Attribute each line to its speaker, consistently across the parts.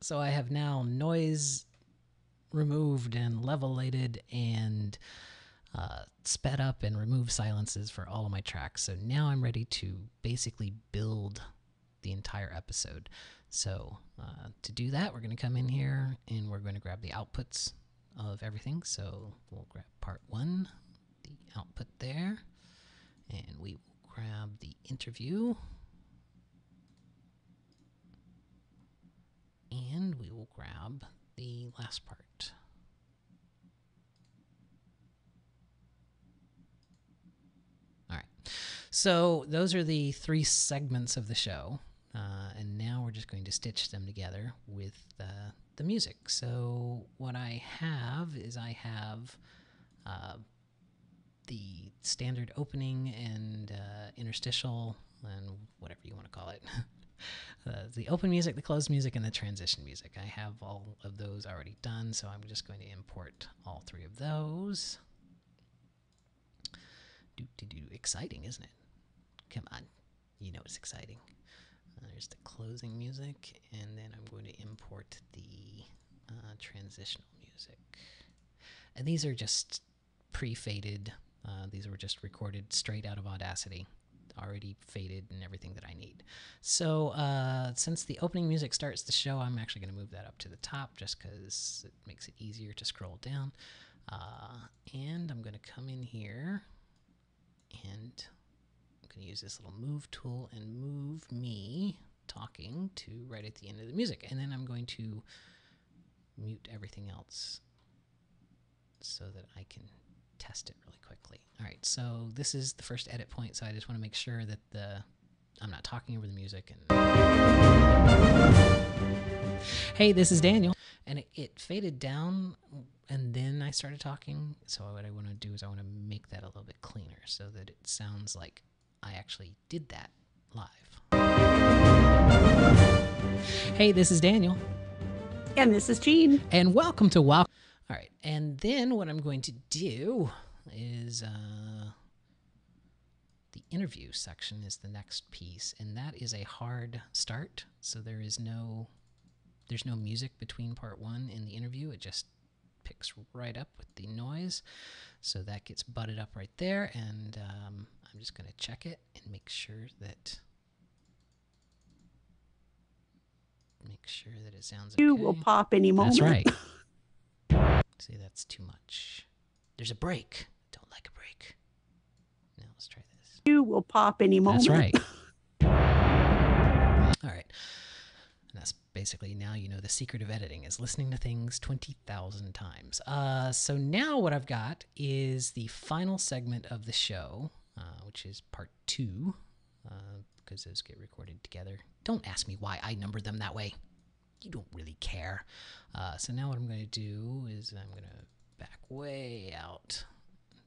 Speaker 1: So I have now noise removed and levelated and sped up and removed silences for all of my tracks. So now I'm ready to basically build the entire episode. So to do that, we're going to come in here and we're going to grab the outputs of everything. So we'll grab part 1, the output there, and we will grab the interview, and we will grab the last part. All right, so those are the 3 segments of the show, and now we're just going to stitch them together with the music. So what I have is I have the standard opening and interstitial and whatever you want to call it. The open music, the closed music, and the transition music. I have all of those already done, so I'm just going to import all 3 of those. Exciting, isn't it? Come on, you know it's exciting. There's the closing music, and then I'm going to import the transitional music. And these are just pre-faded. These were just recorded straight out of Audacity, already faded and everything that I need. So since the opening music starts the show, I'm actually going to move that up to the top just because it makes it easier to scroll down. And I'm going to come in here and I'm going to use this little move tool and move me talking to right at the end of the music. And then I'm going to mute everything else so that I can test it really quickly. All right, so this is the first edit point, so I just want to make sure that I'm not talking over the music. And hey, this is Daniel. And it faded down, and then I started talking. So what I want to do is I want to make that a little bit cleaner so that it sounds like I actually did that live. Hey, this is Daniel.
Speaker 2: And this is Jean.
Speaker 1: And welcome to Wow. All right, and then what I'm going to do is the interview section is the next piece, and that is a hard start. So there's no music between part 1 and the interview. It just picks right up with the noise. So that gets butted up right there, and I'm just going to check it and make sure that it sounds okay.
Speaker 2: You will pop any moment.
Speaker 1: That's right. See, that's too much. There's a break. Don't like a break. Now let's try this.
Speaker 2: You will pop any moment.
Speaker 1: That's right. All right. And that's basically, now you know the secret of editing is listening to things 20,000 times. So now what I've got is the final segment of the show, which is part 2, because those get recorded together. Don't ask me why I numbered them that way. You don't really care. So now what I'm going to do is I'm going to back way out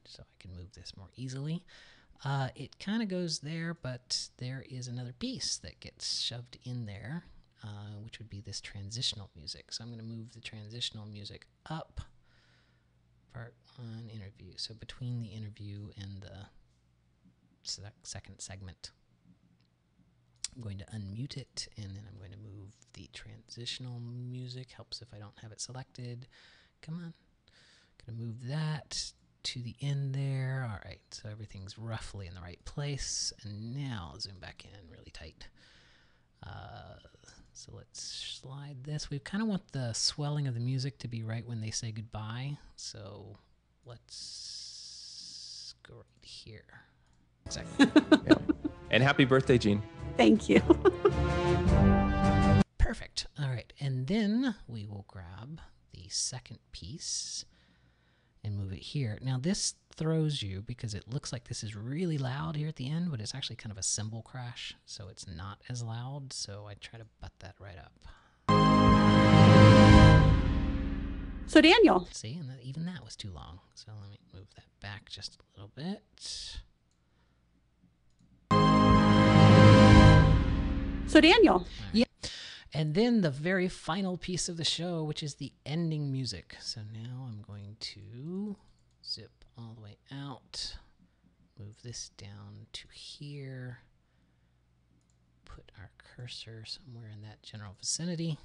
Speaker 1: so I can move this more easily. It kind of goes there, but there is another piece that gets shoved in there, which would be this transitional music. So I'm going to move the transitional music up. Part 1, interview. So between the interview and the second segment, I'm going to unmute it, and then I'm going to move the transitional music. Helps if I don't have it selected. Come on. Going to move that to the end there. All right, so everything's roughly in the right place. And now I'll zoom back in really tight. So let's slide this. We kind of want the swelling of the music to be right when they say goodbye. So let's go right here. Exactly.
Speaker 3: Yeah. And happy birthday, Jean.
Speaker 2: Thank you.
Speaker 1: Perfect. All right, and then we will grab the second piece and move it here. Now this throws you because it looks like this is really loud here at the end, but it's actually kind of a cymbal crash, so it's not as loud. So I try to butt that right up.
Speaker 2: So Daniel.
Speaker 1: See, and even that was too long. So let me move that back just a little bit.
Speaker 2: So Daniel.
Speaker 1: Right. Yeah. And then the very final piece of the show, which is the ending music. So now I'm going to zip all the way out, move this down to here, put our cursor somewhere in that general vicinity,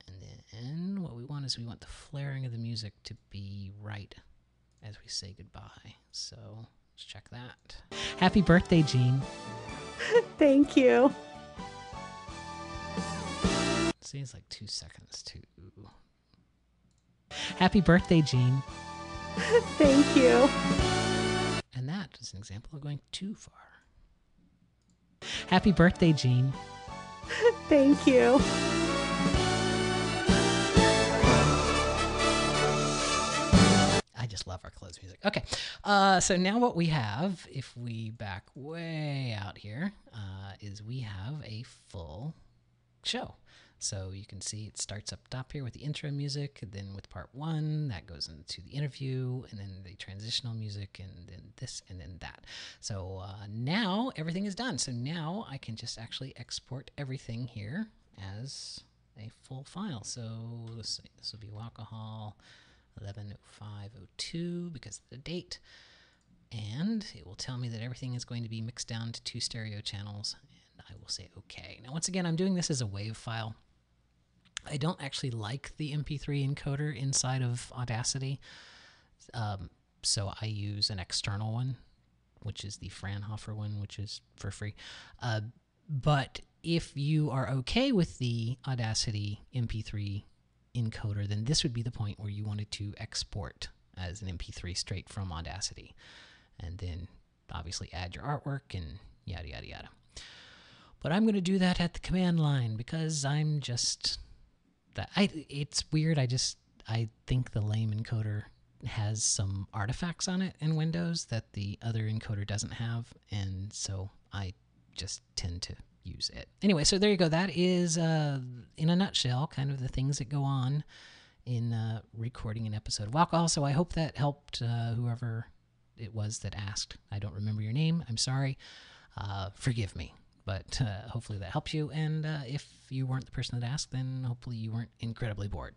Speaker 1: And then what we want is we want the flaring of the music to be right as we say goodbye. So let's check that. Happy birthday, Jean.
Speaker 2: Thank you.
Speaker 1: See, it's like 2 seconds too. Happy birthday, Jean.
Speaker 2: Thank you.
Speaker 1: And that is an example of going too far. Happy birthday, Jean.
Speaker 2: Thank you.
Speaker 1: I just love our close music. Okay, so now what we have, if we back way out here, is we have a full show. So you can see it starts up top here with the intro music, and then with part 1, that goes into the interview, and then the transitional music, and then this, and then that. So now everything is done. So now I can just actually export everything here as a full file. So let's see, this will be Wowcohol 11:05:02 because of the date. And it will tell me that everything is going to be mixed down to 2 stereo channels, and I will say OK. Now, once again, I'm doing this as a WAV file. I don't actually like the MP3 encoder inside of Audacity, so I use an external one, which is the Fraunhofer one, which is for free. But if you are OK with the Audacity MP3 encoder, then this would be the point where you wanted to export as an MP3 straight from Audacity, and then obviously add your artwork and yada, yada, yada. But I'm going to do that at the command line because I'm just... it's weird. I think the lame encoder has some artifacts on it in Windows that the other encoder doesn't have, and so I just tend to use it. Anyway, so there you go. That is, in a nutshell, kind of the things that go on in recording an episode of Wowcohol. So I hope that helped whoever it was that asked. I don't remember your name. I'm sorry. Forgive me. But hopefully that helps you. And if you weren't the person that asked, then hopefully you weren't incredibly bored.